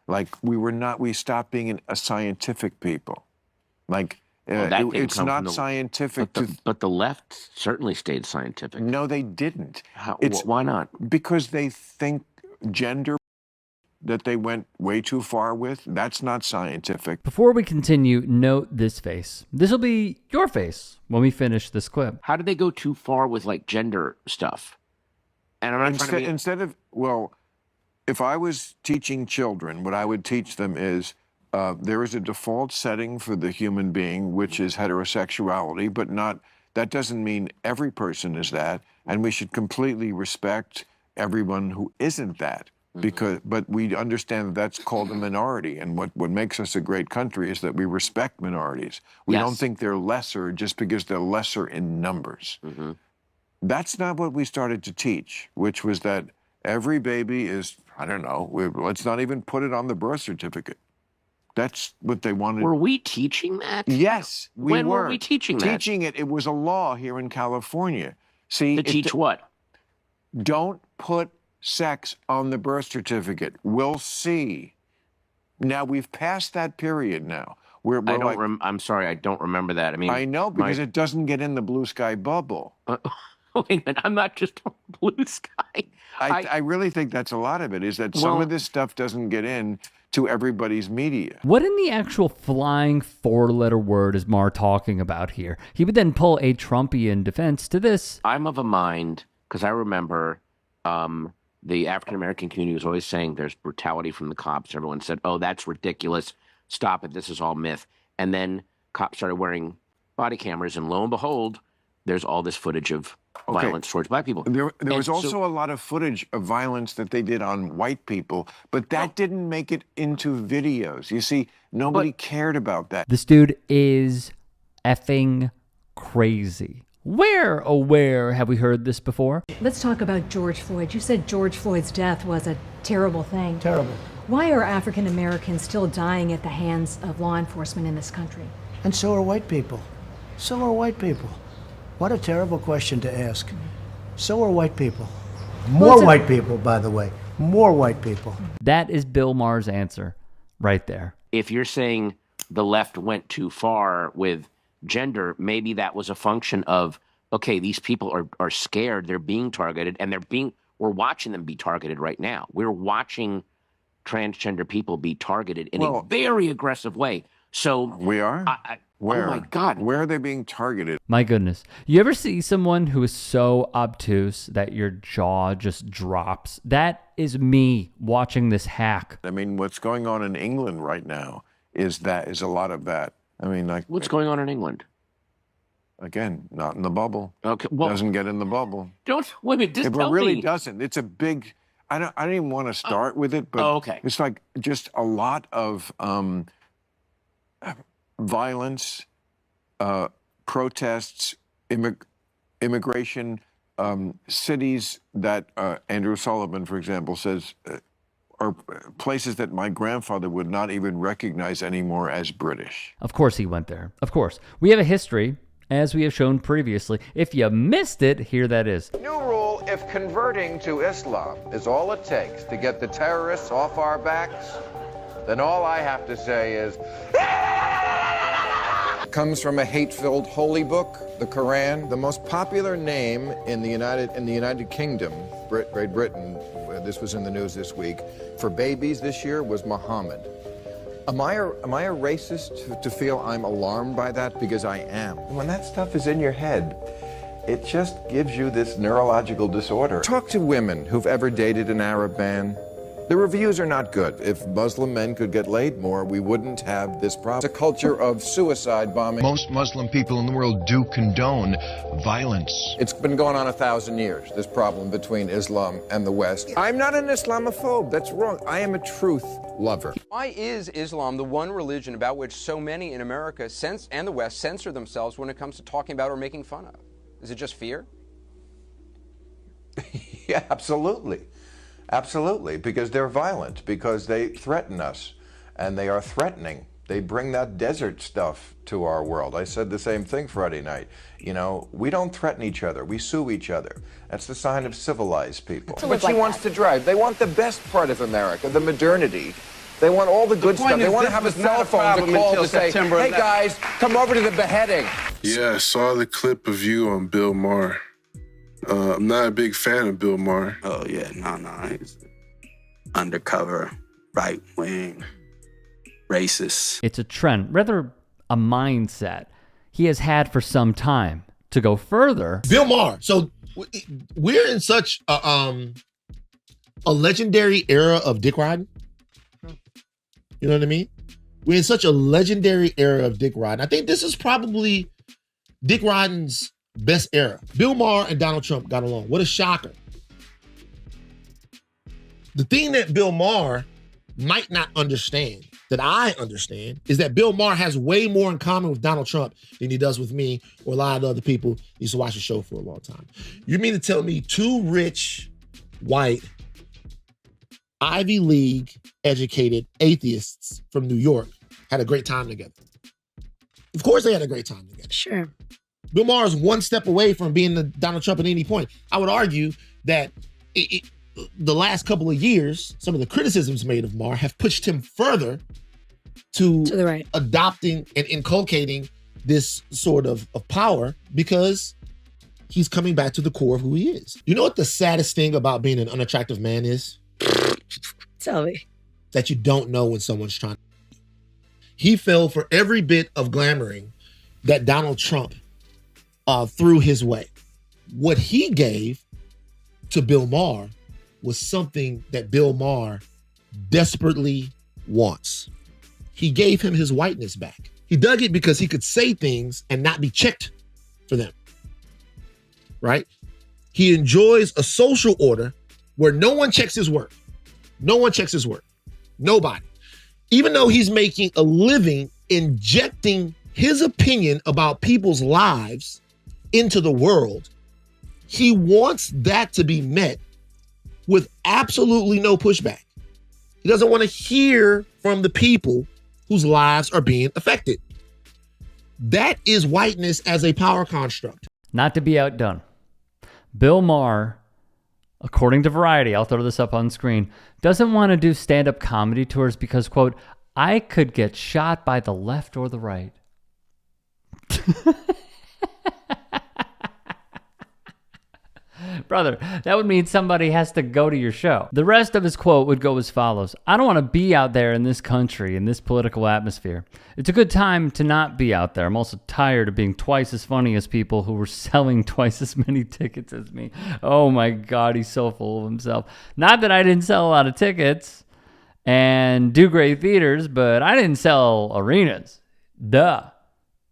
Like we stopped being a scientific people. Like it's not scientific but the left certainly stayed scientific. No, they didn't. Why not? Because they think gender that they went way too far with, that's not scientific. Before we continue, note this face. This will be your face when we finish this clip. How did they go too far with like gender stuff? And I'm not trying to instead of, well, if I was teaching children, what I would teach them is there is a default setting for the human being, which is heterosexuality, but that doesn't mean every person is that, and we should completely respect everyone who isn't that. But we understand that's called a minority, and what makes us a great country is that we respect minorities. We don't think they're lesser just because they're lesser in numbers. That's not what we started to teach, which was that every baby is, I don't know, let's not even put it on the birth certificate. That's what they wanted. Were we teaching that? Yes, we were. When were we teaching that? Teaching it. It was a law here in California. See, to teach what? Don't put sex on the birth certificate. We'll see. Now, we've passed that period now. I'm sorry, I don't remember that. I mean, I know, because it doesn't get in the blue sky bubble. Wait a minute, I'm not just on blue sky. I really think that's a lot of it, is that some of this stuff doesn't get in to everybody's media. What in the actual flying four-letter word is Maher talking about here? He would then pull a Trumpian defense to this. I'm of a mind, because I remember the African-American community was always saying there's brutality from the cops. Everyone said, oh, that's ridiculous. Stop it. This is all myth. And then cops started wearing body cameras, and lo and behold, there's all this footage of violence towards black people. There was also a lot of footage of violence that they did on white people, but that didn't make it into videos. You see, nobody cared about that. This dude is effing crazy. Where, oh where, have we heard this before? Let's talk about George Floyd. You said George Floyd's death was a terrible thing. Terrible. Why are African Americans still dying at the hands of law enforcement in this country? And so are white people. So are white people. What a terrible question to ask. So are white people. More white people, by the way. More white people. That is Bill Maher's answer right there. If you're saying the left went too far with gender, maybe that was a function of, okay, these people are scared, they're being targeted, and we're watching them be targeted right now. We're watching transgender people be targeted in a very aggressive way. So we are? Where? Oh my God. Where are they being targeted? My goodness. You ever see someone who is so obtuse that your jaw just drops? That is me watching this hack. I mean, what's going on in England right now is a lot of that. I mean, like, what's going on in England? Again, not in the bubble. Okay, well, doesn't get in the bubble. Don't wait a minute. Just tell me. It really me. Doesn't. It's a big. I don't even want to start with it, but okay. It's like just a lot of violence, protests, immigration, cities that Andrew Sullivan, for example, says are places that my grandfather would not even recognize anymore as British. Of course he went there. Of course. We have a history, as we have shown previously. If you missed it, here that is. New rule, if converting to Islam is all it takes to get the terrorists off our backs, then all I have to say is... Comes from a hate-filled holy book, the Quran. The most popular name in the United Kingdom, Great Britain, this was in the news this week, for babies this year was Muhammad. Am I a racist to feel I'm alarmed by that? Because I am. When that stuff is in your head, it just gives you this neurological disorder. Talk to women who've ever dated an Arab man. The reviews are not good. If Muslim men could get laid more, we wouldn't have this problem. It's a culture of suicide bombing. Most Muslim people in the world do condone violence. It's been going on 1,000 years, this problem between Islam and the West. I'm not an Islamophobe. That's wrong. I am a truth lover. Why is Islam the one religion about which so many in America and the West censor themselves when it comes to talking about or making fun of? Is it just fear? Yeah, absolutely. Absolutely, because they're violent, because they threaten us, and they are threatening. They bring that desert stuff to our world. I said the same thing Friday night. You know, we don't threaten each other. We sue each other. That's the sign of civilized people. But she wants to drive. They want the best part of America, the modernity. They want all the good point stuff. They is, want to this have a was not cell a phone to problem call until to say, September hey 11th. guys, come over to the beheading. Yeah, I saw the clip of you on Bill Maher. I'm not a big fan of Bill Maher. Oh, yeah, no. He's undercover, right wing, racist. It's a trend, rather a mindset he has had for some time. To go further, Bill Maher. So we're in such a legendary era of dick riding. You know what I mean? We're in such a legendary era of dick riding. I think this is probably dick riding's best era. Bill Maher and Donald Trump got along. What a shocker. The thing that Bill Maher might not understand, that I understand, is that Bill Maher has way more in common with Donald Trump than he does with me or a lot of other people who used to watch the show for a long time. You mean to tell me two rich, white, Ivy League educated atheists from New York had a great time together? Of course they had a great time together. Sure. Bill Maher is one step away from being the Donald Trump at any point. I would argue that the last couple of years, some of the criticisms made of Maher have pushed him further to the right, adopting and inculcating this sort of power, because he's coming back to the core of who he is. You know what the saddest thing about being an unattractive man is? Tell me. That you don't know when someone's trying. He fell for every bit of glamoring that Donald Trump threw his way. What he gave to Bill Maher was something that Bill Maher desperately wants. He gave him his whiteness back. He dug it because he could say things and not be checked for them, right? He enjoys a social order where no one checks his work. No one checks his work. Nobody. Even though he's making a living injecting his opinion about people's lives into the world, he wants that to be met with absolutely no pushback. He doesn't want to hear from the people whose lives are being affected. That is whiteness as a power construct. not to be outdone, Bill Maher, according to Variety, I'll throw this up on screen, doesn't want to do stand-up comedy tours because, quote, I could get shot by the left or the right. Brother, that would mean somebody has to go to your show. The rest of his quote would go as follows. I don't want to be out there in this country, in this political atmosphere. It's a good time to not be out there. I'm also tired of being twice as funny as people who were selling twice as many tickets as me. Oh my God, he's so full of himself. Not that I didn't sell a lot of tickets and do great theaters, but I didn't sell arenas. Duh.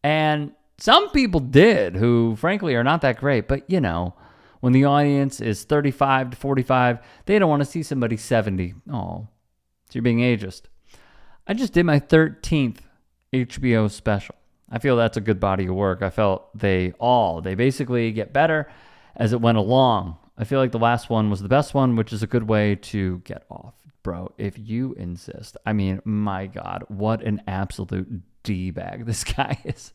And some people did who, frankly, are not that great, but you know, when the audience is 35 to 45, they don't want to see somebody 70. Oh, so you're being ageist. I just did my 13th HBO special. I feel that's a good body of work. I felt they basically get better as it went along. I feel like the last one was the best one, which is a good way to get off. Bro, if you insist. I mean, my God, what an absolute D-bag this guy is.